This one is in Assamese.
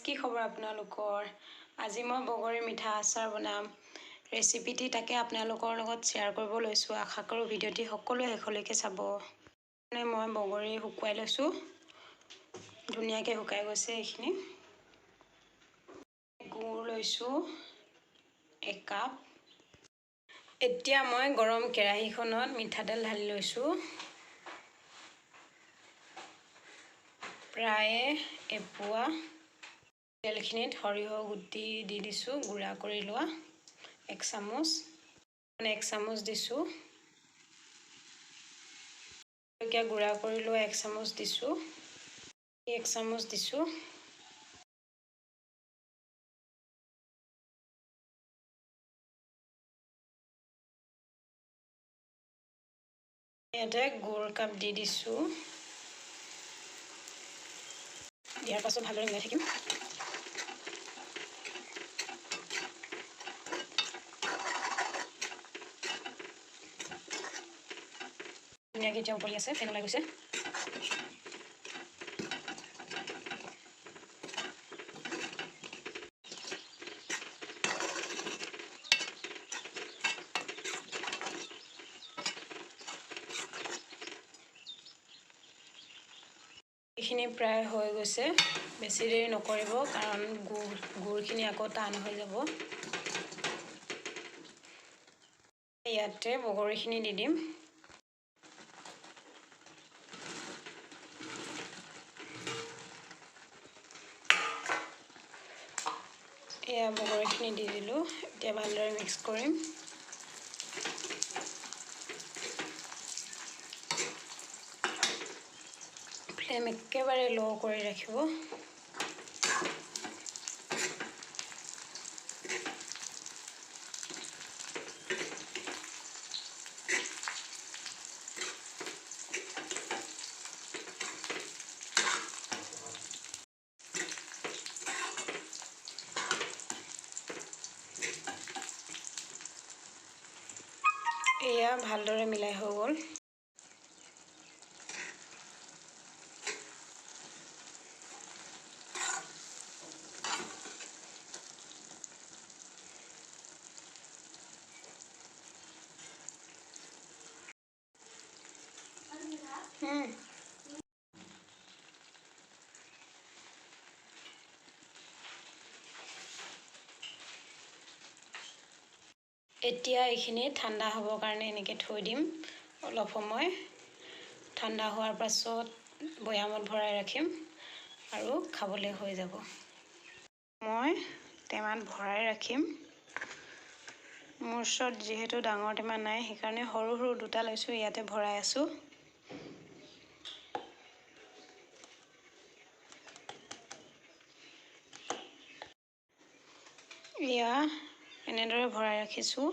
কি খবৰ আপোনালোকৰ? আজি মই বগৰীৰ মিঠা আচাৰ বনাম। ৰেচিপিটি তাকে আপোনালোকৰ লগত শ্বেয়াৰ কৰিব লৈছোঁ। আশা কৰোঁ ভিডিঅ'টি সকলোৱে শেষলৈকে চাব। মই বগৰী শুকুৱাই লৈছোঁ। ধুনীয়াকৈ শুকাই গৈছে এইখিনি। গুড় লৈছোঁ 1 কাপ। এতিয়া মই গৰম কেৰাহীখনত মিঠাতেল ঢালি লৈছোঁ। প্ৰায় এপোৱা। তেলখিনিত সৰিয়হ গুটি দি দিছোঁ, গুড়া কৰি লোৱা 1 চামুচ। 1 চামুচ দিছোঁ। জলকীয়া গুড়া কৰি লোৱা 1 চামুচ দিছোঁ। 1 চামুচ দিছোঁ। ইয়াতে গুড় কাপ দি দিছোঁ। দিয়াৰ পাছত ভালদৰে মিলাই থাকিম। ধুনীয়াকৈ এতিয়া উতলি আছে, ফেন ওলাই গৈছে। এইখিনি প্ৰায় হৈ গৈছে। বেছি দেৰি নকৰিব কাৰণ গুড়খিনি আকৌ টান হৈ যাব। ইয়াতে বগৰীখিনি দি দিম। এয়া বগৰীখিনি দি দিলোঁ। এতিয়া ভালদৰে মিক্স কৰিম। ফ্লেম একেবাৰে ল' কৰি ৰাখিব। এয়া ভালদৰে মিলাই হৈ গ'ল। এতিয়া এইখিনি ঠাণ্ডা হ'বৰ কাৰণে এনেকৈ থৈ দিম অলপ সময়। ঠাণ্ডা হোৱাৰ পাছত বৈয়ামত ভৰাই ৰাখিম আৰু খাবলৈ হৈ যাব। মই টেমাত ভৰাই ৰাখিম। মোৰ ওচৰত যিহেতু ডাঙৰ টেমা নাই, সেইকাৰণে সৰু সৰু 2টা লৈছোঁ, ইয়াতে ভৰাই আছোঁ। এয়া এনেদৰে ভৰাই ৰাখিছোঁ।